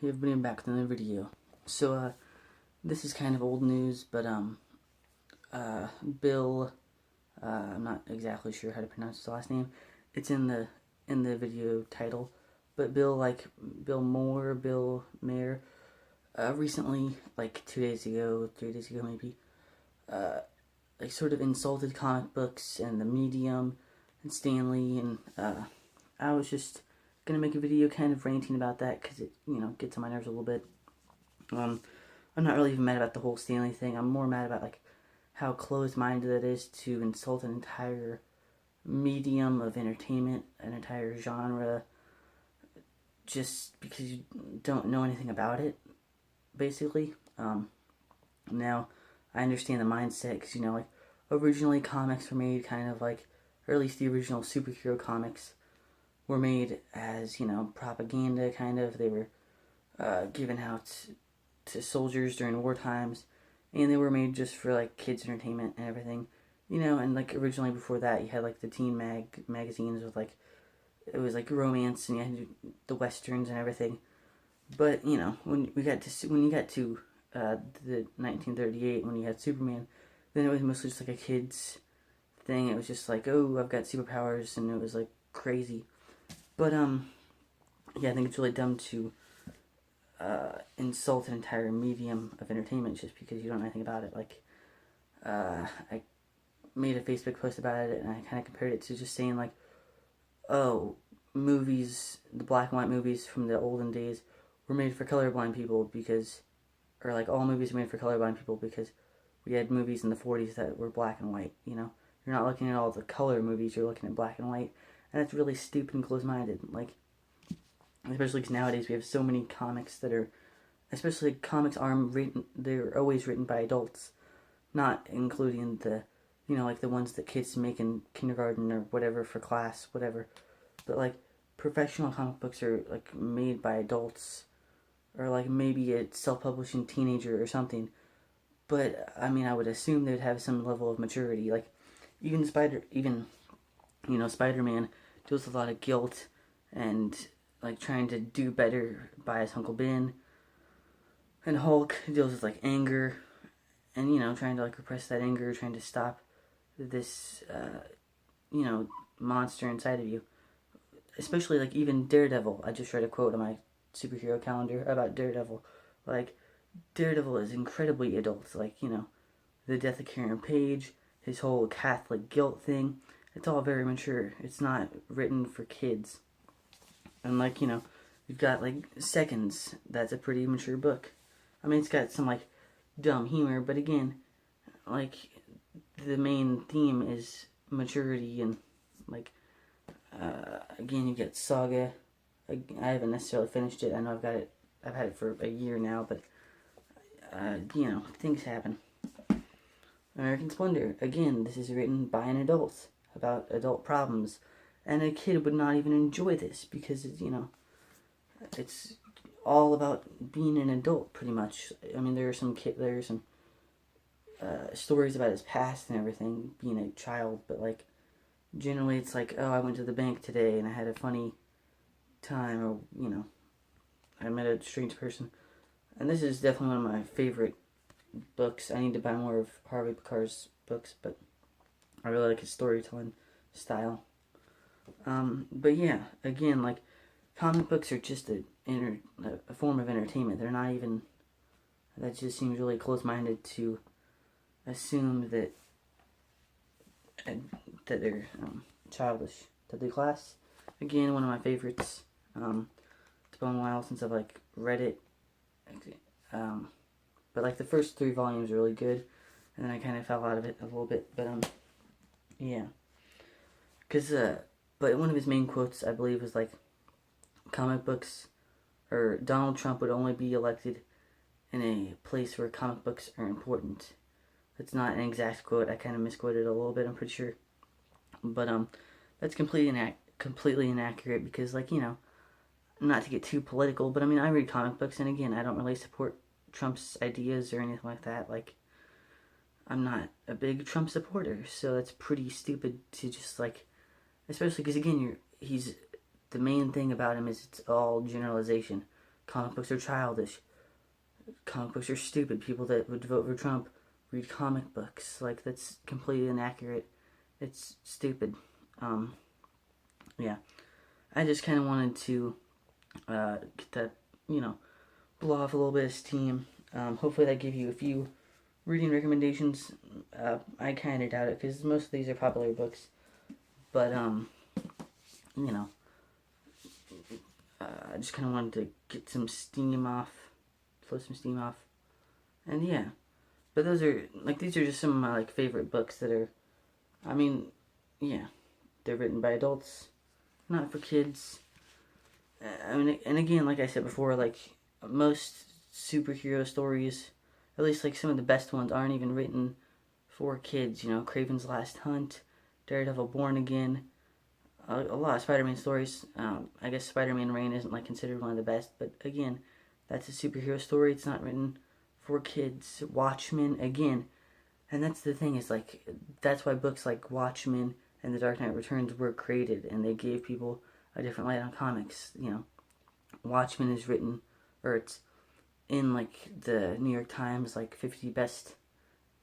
Hey everybody, I'm back with another video. So, this is kind of old news, but, Bill, I'm not exactly sure how to pronounce his last name. It's in the video title, but Bill Maher, recently, like 2 days ago, 3 days ago maybe, like sort of insulted comic books and the medium and Stanley, and, I was just gonna make a video kind of ranting about that because it, gets on my nerves a little bit. I'm not really even mad about the whole Stanley thing. I'm more mad about like how closed-minded it is to insult an entire medium of entertainment, an entire genre, just because you don't know anything about it, basically. Now, I understand the mindset because, like, originally comics were made kind of like, or at least the original superhero comics were made as, propaganda, kind of. They were given out to soldiers during war times, and they were made just for, like, kids' entertainment and everything. And, like, originally before that, you had, like, the teen magazines with, like, it was, like, romance, and you had the westerns and everything. But, when you got to the 1938, when you had Superman, then it was mostly just, like, a kid's thing. It was just like, oh, I've got superpowers, and it was, like, crazy. But, yeah, I think it's really dumb to insult an entire medium of entertainment just because you don't know anything about it. Like, I made a Facebook post about it, and I kind of compared it to just saying, like, oh, movies, the black and white movies from the olden days were made for colorblind people because, or like all movies were made for colorblind people because we had movies in the 40s that were black and white, You're not looking at all the color movies, you're looking at black and white, and that's really stupid and close-minded. Like, especially because nowadays we have so many comics that are, especially comics are written, they're always written by adults, not including the, like the ones that kids make in kindergarten or whatever for class, whatever. But like professional comic books are like made by adults, or like maybe a self-publishing teenager or something. But I mean, I would assume they'd have some level of maturity. Like Spider-Man deals with a lot of guilt and like trying to do better by his Uncle Ben. And Hulk deals with like anger and, trying to like repress that anger, trying to stop this, monster inside of you. Especially like even Daredevil. I just read a quote on my superhero calendar about Daredevil. Like, Daredevil is incredibly adult. Like, the death of Karen Page, his whole Catholic guilt thing. It's all very mature. It's not written for kids. And like, you've got like Seconds. That's a pretty mature book. I mean, it's got some like dumb humor, but again, like the main theme is maturity and like again, you get Saga. I haven't necessarily finished it. I know I've had it for a year now, but things happen. American Splendor. Again, this is written by an adult about adult problems, and a kid would not even enjoy this because it's all about being an adult, pretty much. I mean, there are some stories about his past and everything, being a child, but like generally it's like, oh, I went to the bank today and I had a funny time, or I met a strange person. And this is definitely one of my favorite books. I need to buy more of Harvey Picar's books, but I really like his storytelling style. But yeah, again, like, comic books are just a form of entertainment. They're not even, that just seems really close-minded to assume that they're childish. Deadly Class, again, one of my favorites. It's been a while since I've like read it, but like the first 3 volumes are really good, and then I kind of fell out of it a little bit. But yeah, but one of his main quotes, I believe, was like, comic books, or Donald Trump would only be elected in a place where comic books are important. It's not an exact quote. I kind of misquoted it a little bit, I'm pretty sure. But that's completely inaccurate because, like, not to get too political, but I mean, I read comic books, and again, I don't really support Trump's ideas or anything like that. Like, I'm not a big Trump supporter, so that's pretty stupid to just like, especially because again, he's the main thing about him is it's all generalization. Comic books are childish. Comic books are stupid. People that would vote for Trump read comic books. Like, that's completely inaccurate. It's stupid. Yeah. I just kind of wanted to get that, blow off a little bit of steam. Hopefully that gave you a few reading recommendations. I kind of doubt it because most of these are popular books. But, I just kind of wanted to get some steam off, blow some steam off. And yeah. But these are just some of my, favorite books that are, they're written by adults, not for kids. And again, like I said before, most superhero stories, at least some of the best ones, aren't even written for kids. Kraven's Last Hunt, Daredevil Born Again, a lot of Spider-Man stories. I guess Spider-Man Reign isn't considered one of the best, but again, that's a superhero story. It's not written for kids. Watchmen, again, and that's the thing, is that's why books like Watchmen and The Dark Knight Returns were created, and they gave people a different light on comics. Watchmen is written, or it's in the New York Times 50 best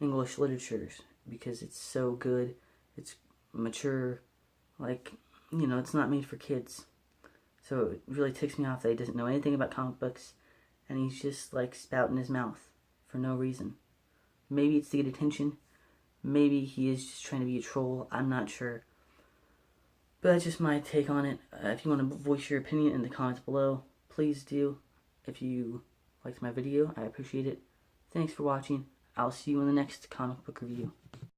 English literatures because it's so good. It's mature, it's not made for kids. So it really ticks me off that he doesn't know anything about comic books, and he's just spouting his mouth for no reason. Maybe it's to get attention. Maybe he is just trying to be a troll. I'm not sure. But that's just my take on it. If you want to voice your opinion in the comments below, please do. If you liked my video, I appreciate it. Thanks for watching. I'll see you in the next comic book review.